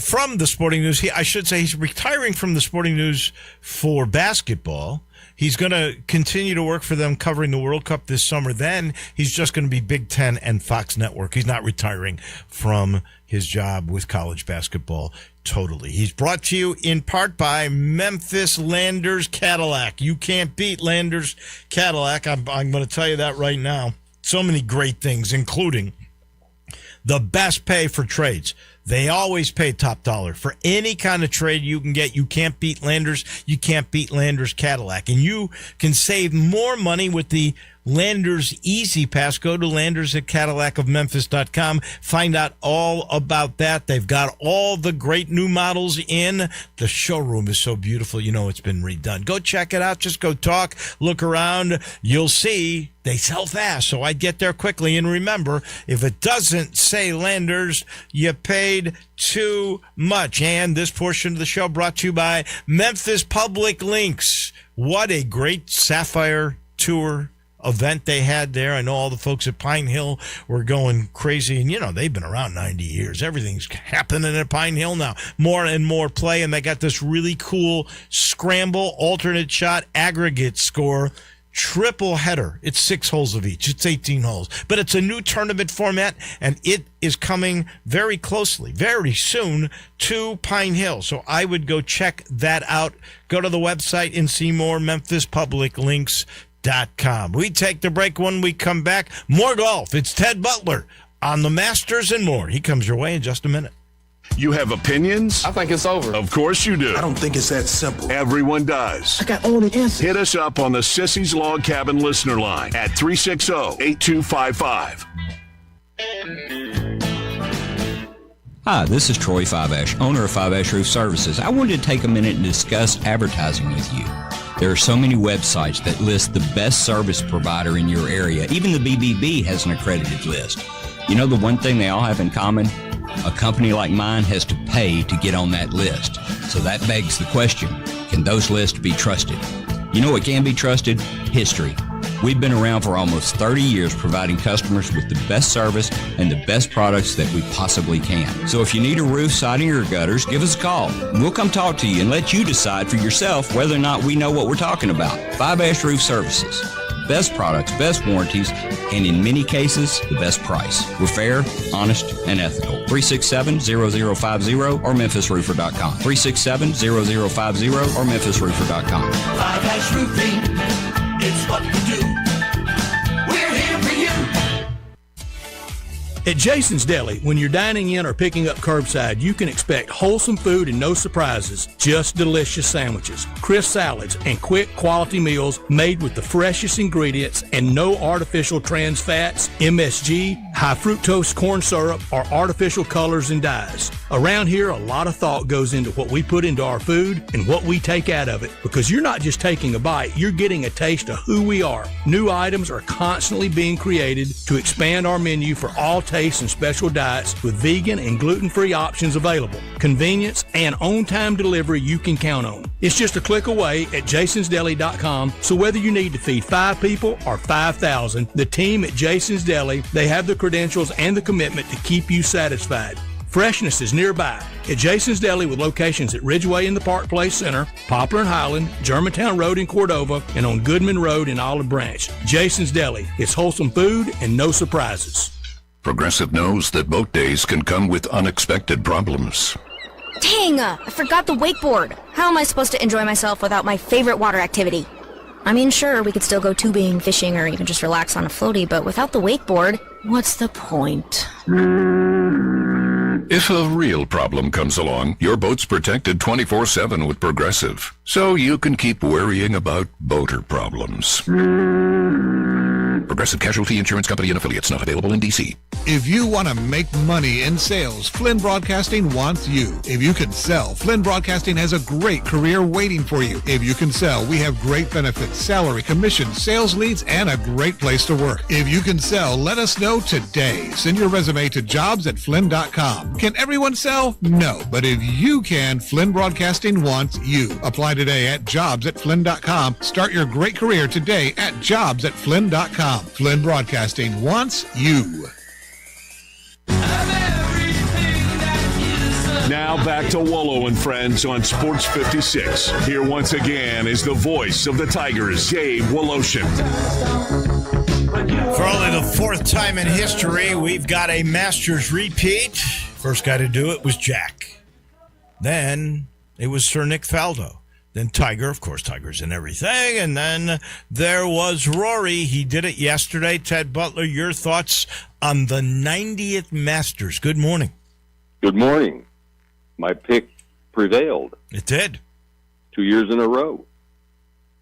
from the Sporting News. I should say he's retiring from the Sporting News for basketball. He's going to continue to work for them covering the World Cup this summer. Then he's just going to be Big Ten and Fox Network. He's not retiring from his job with college basketball totally. He's brought to you in part by Memphis Landers Cadillac. You can't beat Landers Cadillac. I'm going to tell you that right now. So many great things, including the best pay for trades. They always pay top dollar for any kind of trade you can get. You can't beat Landers. You can't beat Landers Cadillac. And you can save more money with the Landers Easy Pass. Go to Landers at CadillacofMemphis.com. Find out all about that. They've got all the great new models in. The showroom is so beautiful. You know it's been redone. Go check it out. Just go talk, look around. You'll see they sell fast, so I'd get there quickly. And remember, if it doesn't say Landers, you paid too much. And this portion of the show brought to you by Memphis Public Links. What a great Sapphire Tour event they had there. I know all the folks at Pine Hill were going crazy, and they've been around 90 years. Everything's happening at Pine Hill now. More and more play, and they got this really cool scramble, alternate shot, aggregate score, triple header. It's 6 holes of each. It's 18 holes. But it's a new tournament format, and it is coming very closely, very soon, to Pine Hill. So I would go check that out. Go to the website and see more, MemphisPublicLinks.com. We take the break. When we come back, more golf. It's Ted Butler on the Masters and more. He comes your way in just a minute. You have opinions? I think it's over. Of course you do. I don't think it's that simple. Everyone does. I got all the answers. Hit us up on the Sissy's Log Cabin listener line at 360-8255. Hi, this is Troy Fiveash, owner of Fiveash Roof Services. I wanted to take a minute and discuss advertising with you. There are so many websites that list the best service provider in your area. Even the BBB has an accredited list. You know the one thing they all have in common? A company like mine has to pay to get on that list. So that begs the question, can those lists be trusted? You know what can be trusted? History. We've been around for almost 30 years providing customers with the best service and the best products that we possibly can. So if you need a roof, siding, or gutters, give us a call. We'll come talk to you and let you decide for yourself whether or not we know what we're talking about. Fiveash Roof Services. Best products, best warranties, and in many cases, the best price. We're fair, honest, and ethical. 367-0050 or memphisroofer.com. 367-0050 or memphisroofer.com. Fiveash Roofing, it's what we do. We're here for you. At Jason's Deli, when you're dining in or picking up curbside, you can expect wholesome food and no surprises, just delicious sandwiches, crisp salads, and quick quality meals made with the freshest ingredients and no artificial trans fats, MSG, high fructose corn syrup, or artificial colors and dyes. Around here, a lot of thought goes into what we put into our food and what we take out of it, because you're not just taking a bite, you're getting a taste of who we are. New items are constantly being created to expand our menu for all tastes and special diets with vegan and gluten-free options available. Convenience and on-time delivery you can count on. It's just a click away at jasonsdeli.com, so whether you need to feed 5 people or 5,000, the team at Jason's Deli, they have the credentials and the commitment to keep you satisfied. Freshness is nearby at Jason's Deli with locations at Ridgeway in the Park Place Center, Poplar and Highland, Germantown Road in Cordova, and on Goodman Road in Olive Branch. Jason's Deli. It's wholesome food and no surprises. Progressive knows that boat days can come with unexpected problems. Dang, I forgot the wakeboard. How am I supposed to enjoy myself without my favorite water activity? I mean, sure, we could still go tubing, fishing, or even just relax on a floaty, but without the wakeboard, what's the point? If a real problem comes along, your boat's protected 24/7 with Progressive, so you can keep worrying about boater problems. Progressive Casualty Insurance Company and affiliates, not available in D.C. If you want to make money in sales, Flynn Broadcasting wants you. If you can sell, Flynn Broadcasting has a great career waiting for you. If you can sell, we have great benefits, salary, commission, sales leads, and a great place to work. If you can sell, let us know today. Send your resume to jobs@flynn.com. Can everyone sell? No. But if you can, Flynn Broadcasting wants you. Apply today at jobs@flynn.com. Start your great career today at jobs@flynn.com. Flynn Broadcasting wants you. Now back to Wolo and Friends on Sports 56. Here once again is the voice of the Tigers, Dave Woloshin. For only the 4th time in history, we've got a Masters repeat. First guy to do it was Jack. Then it was Sir Nick Faldo. Then Tiger, of course, Tiger's in everything. And then there was Rory. He did it yesterday. Ted Butler, your thoughts on the 90th Masters. Good morning. Good morning. My pick prevailed. It did. 2 years in a row.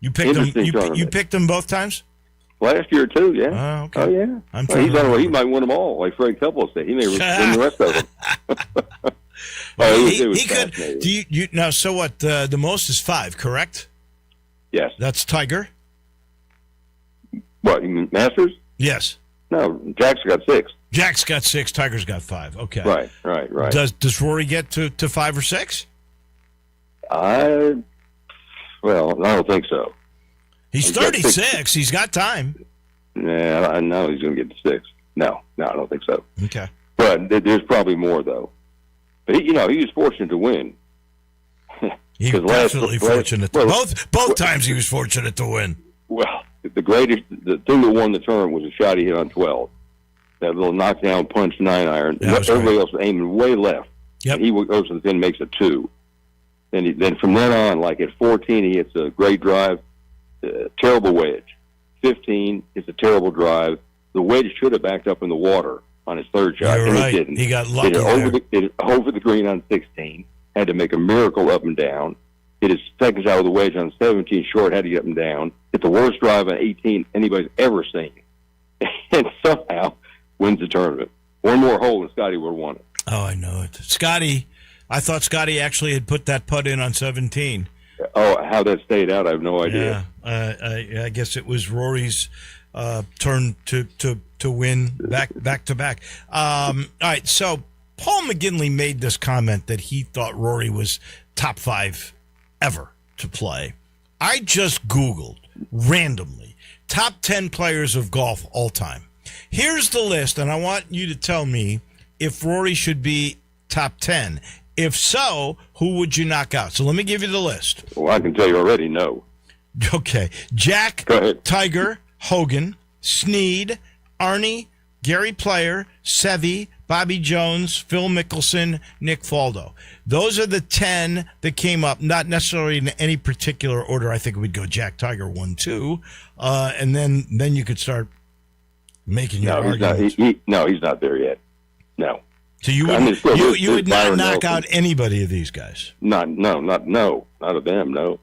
You picked them. You picked them both times. Last year too, yeah. Oh, okay. Oh yeah. He might win them all, like Frank Couples said. He may win the rest of them. He could. Do you now? So what? The most is 5, correct? Yes. That's Tiger. What? You mean Masters? Yes. No, Jack's got 6. Jack's got 6. Tiger's got 5. Okay. Right. Does Rory get to 5 or 6? I don't think so. He's 36. He's got time. Yeah, I know he's going to get to 6. No, I don't think so. Okay. But there's probably more though. But he was fortunate to win. He was definitely fortunate. Both times he was fortunate to win. Well, the thing that won the tournament was a shot he hit on 12. That little knockdown punch 9-iron. Everybody else was aiming way left. Yep. And he goes to the pin, makes a 2. Then from then on, like at 14, he hits a great drive, terrible wedge. 15, it's a terrible drive. The wedge should have backed up in the water. on his third shot, You're and right. he didn't. He got lucky Hit it over the green on 16. Had to make a miracle up and down. Hit his second shot with a wedge on 17 short. Had to get up and down. Hit the worst drive on 18 anybody's ever seen, and somehow wins the tournament. One more hole, and Scotty would have won it. Oh, I know it. Scotty, I thought Scotty actually had put that putt in on 17. Oh, how that stayed out, I have no idea. Yeah, I guess it was Rory's turn to win back to back. All right, so Paul McGinley made this comment that he thought Rory was top 5 ever to play. I just Googled randomly top 10 players of golf all time. Here's the list, and I want you to tell me if Rory should be top 10. If so, who would you knock out? So let me give you the list. Well, I can tell you already, no. Okay. Jack, Tiger, Hogan, Snead, Arnie, Gary Player, Seve, Bobby Jones, Phil Mickelson, Nick Faldo. Those are the 10 that came up, not necessarily in any particular order. I think it would go Jack, Tiger, 1, 2. And then you could start making your arguments. He's not there yet. No. So you would not knock out anybody of these guys? Not of them, no.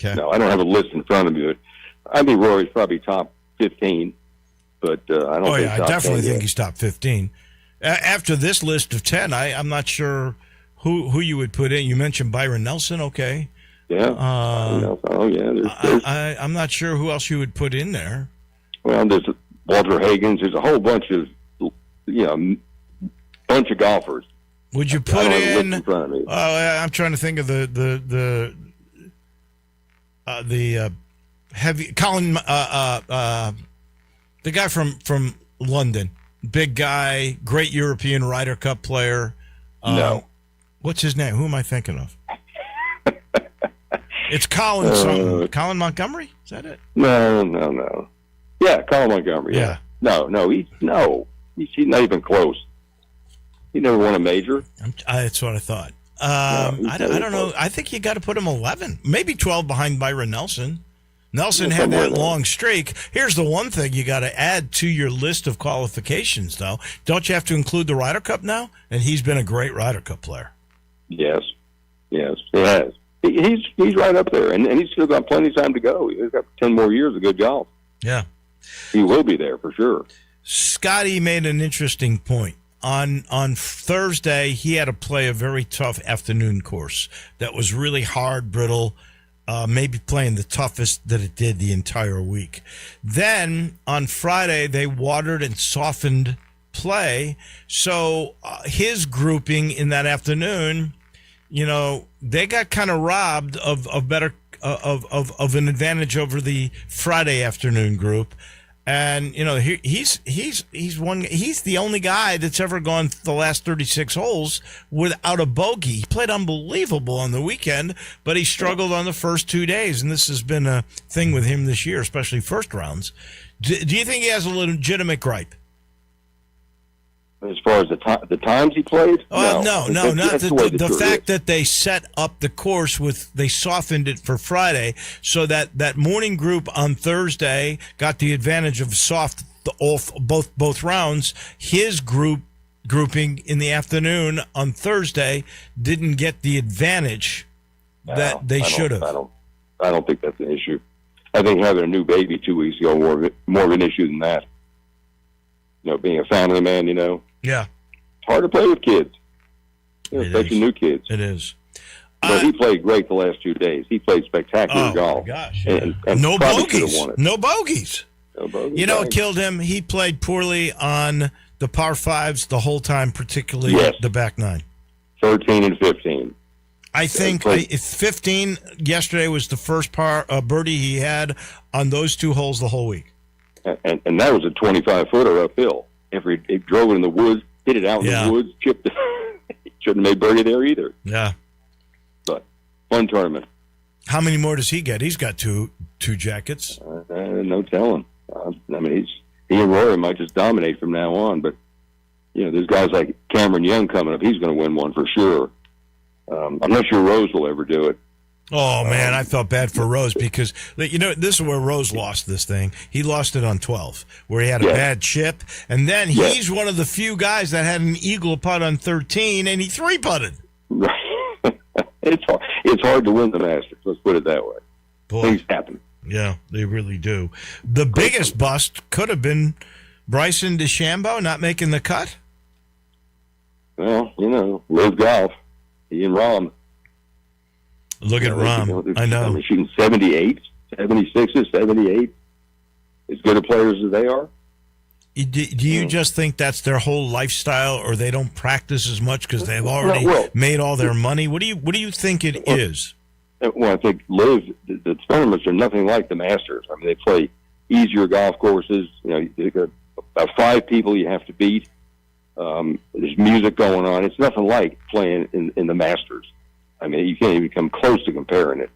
Okay. No, I don't have a list in front of me. I think Rory's probably top 15, but I don't think I definitely 10 think yet. he's top 15. After this list of 10, I'm not sure who you would put in. You mentioned Byron Nelson, okay. Yeah. I'm not sure who else you would put in there. Well, there's Walter Higgins. There's a whole bunch of, bunch of golfers. Would you put in? In front of me. I'm trying to think of the heavy Colin, the guy from London, big guy, great European Ryder Cup player. No. What's his name? Who am I thinking of? It's Colin something. Colin Montgomery? Is that it? No. Yeah, Colin Montgomery. Yeah. No. He's not even close. He never won a major. That's what I thought. I don't know. I think you got to put him 11, maybe 12 behind Byron Nelson. Nelson had that long streak. Here's the one thing you got to add to your list of qualifications, though. Don't you have to include the Ryder Cup now? And he's been a great Ryder Cup player. Yes, he has. He's right up there, and he's still got plenty of time to go. He's got 10 more years of good golf. Yeah. He will be there for sure. Scotty made an interesting point. On Thursday, he had to play a very tough afternoon course that was really hard, brittle, maybe playing the toughest that it did the entire week. Then on Friday, they watered and softened play. So his grouping in that afternoon, they got kind of robbed of better of an advantage over the Friday afternoon group. And he's the only guy that's ever gone the last 36 holes without a bogey. He played unbelievable on the weekend, but he struggled on the first 2 days, and this has been a thing with him this year, especially first rounds. Do you think he has a legitimate gripe? As far as the times he played? No, not the fact is. that they set up the course they softened it for Friday, so that morning group on Thursday got the advantage of both rounds. His grouping in the afternoon on Thursday didn't get the advantage that they should have. I don't think that's an issue. I think having a new baby 2 weeks ago more of an issue than that. Being a family man, Yeah. It's hard to play with kids, especially new kids. It is. But he played great the last 2 days. He played spectacular golf. My gosh, yeah. And no probably bogeys. should have won it. No bogeys. What Right. killed him? He played poorly on the par fives the whole time, particularly the back nine. 13 and 15. I think 15 yesterday was the first birdie he had on those 2 holes the whole week. And that was a 25-footer uphill. He drove it in the woods, hit it out in the woods, chipped it. He shouldn't have made birdie there either. Yeah. But fun tournament. How many more does he get? He's got two jackets. No telling. He and Rory might just dominate from now on. But, there's guys like Cameron Young coming up. He's going to win one for sure. I'm not sure Rose will ever do it. Oh, man, I felt bad for Rose because, this is where Rose lost this thing. He lost it on 12, where he had a bad chip. And then he's one of the few guys that had an eagle putt on 13, and he three-putted. It's hard to win the Masters. Let's put it that way. Boy. Things happen. Yeah, they really do. The biggest bust could have been Bryson DeChambeau not making the cut. Well, Live Golf. He and Rahm. Look at Rahm. I know. They're shooting 78, 76s, 78. As good a players as they are. Do you just think that's their whole lifestyle, or they don't practice as much because they've already made all their money? What do you think it is? Well, I think the tournaments are nothing like the Masters. I mean, they play easier golf courses. You've got about 5 people you have to beat. There's music going on. It's nothing like playing in the Masters. I mean, you can't even come close to comparing it.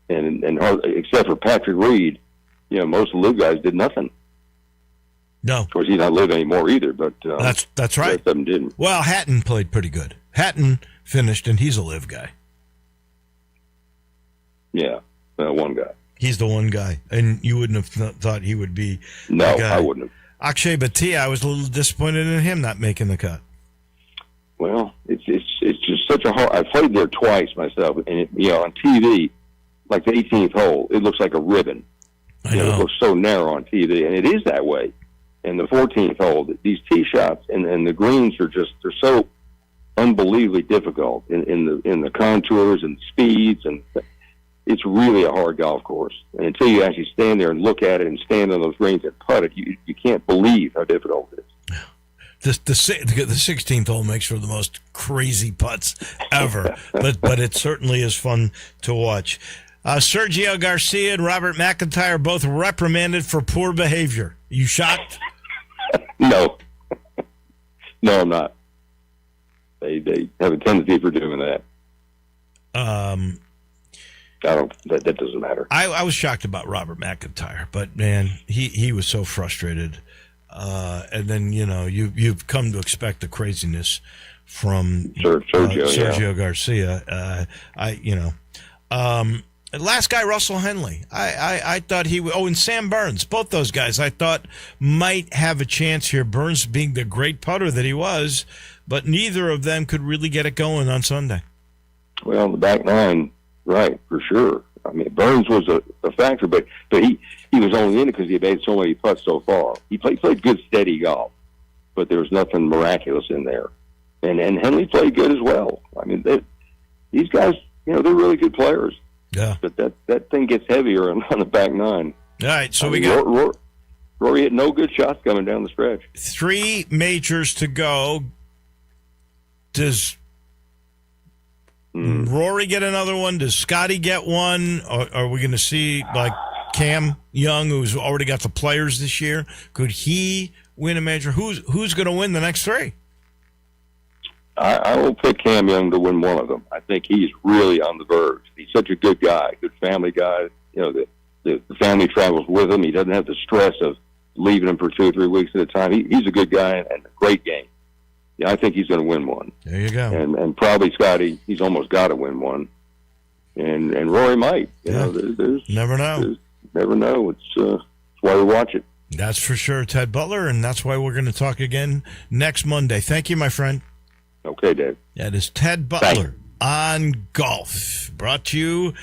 And except for Patrick Reed, most of the Live guys did nothing. No. Of course, he's not Live anymore either, but that's right. Most of them didn't. Well, Hatton played pretty good. Hatton finished, and he's a Live guy. Yeah, one guy. He's the one guy, and you wouldn't have thought he would be. No, I wouldn't have. Akshay Bhatia, I was a little disappointed in him not making the cut. Well, it's just such a hard. I played there twice myself, and on TV, like the 18th hole, it looks like a ribbon. I know. It looks so narrow on TV, and it is that way. And the 14th hole, these tee shots and the greens they're so unbelievably difficult in the contours and speeds, and it's really a hard golf course. And until you actually stand there and look at it and stand on those greens and putt it, you can't believe how difficult it is. The 16th hole makes for the most crazy putts ever, but it certainly is fun to watch. Sergio Garcia and Robert McIntyre both reprimanded for poor behavior. You shocked? No. No, I'm not. They have a tendency for doing that. That doesn't matter. I was shocked about Robert McIntyre, but man, he was so frustrated. And then you've come to expect the craziness from Sergio Garcia. Last guy, Russell Henley. I thought he would. Oh, and Sam Burns. Both those guys I thought might have a chance here. Burns being the great putter that he was, but neither of them could really get it going on Sunday. Well, the back nine, right, for sure. I mean, Burns was a factor, but he was only in it because he made so many putts so far. He played good, steady golf, but there was nothing miraculous in there. And Henley played good as well. I mean, these guys, they're really good players. Yeah. But that thing gets heavier on the back nine. All right, so we got Rory hit no good shots coming down the stretch. 3 majors to go. Does Rory get another one? Does Scotty get one? Or are we going to see like Cam Young, who's already got the players this year? Could he win a major? Who's going to win the next 3? I will pick Cam Young to win one of them. I think he's really on the verge. He's such a good guy, good family guy. The family travels with him. He doesn't have the stress of leaving him for 2 or 3 weeks at a time. He's a good guy and a great game. Yeah, I think he's going to win one. There you go. And probably Scotty, he's almost got to win one. And Rory might. Never know. Never know. It's why we watch it. That's for sure, Ted Butler, and that's why we're going to talk again next Monday. Thank you, my friend. Okay, Dave. That is Ted Butler on golf. Brought to you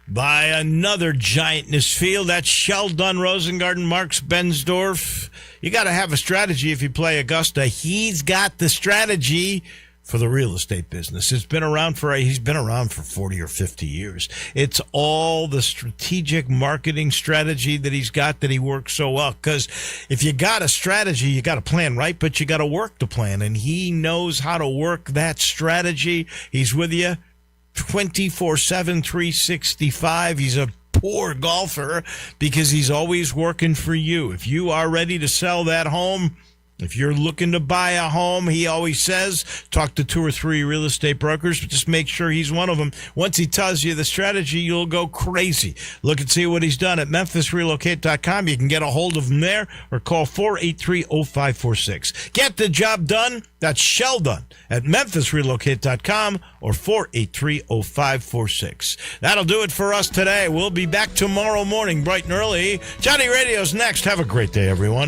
by another giant in this field. That's Sheldon Rosengarten, Marks Bensdorf. You got to have a strategy if you play Augusta. He's got the strategy for the real estate business. He's been around for 40 or 50 years. It's all the strategic marketing strategy that he's got that he works so well. Because if you got a strategy, you got a plan, right? But you got to work the plan. And he knows how to work that strategy. He's with you 24/7, 365. He's a poor golfer because he's always working for you. If you are ready to sell that home, If you're looking to buy a home, he always says, talk to 2 or 3 real estate brokers, but just make sure he's one of them. Once he tells you the strategy, you'll go crazy. Look and see what he's done at MemphisRelocate.com. You can get a hold of him there or call 483-0546. Get the job done. That's Shell done at MemphisRelocate.com or 483-0546. That'll do it for us today. We'll be back tomorrow morning, bright and early. Johnny Radio's next. Have a great day, everyone.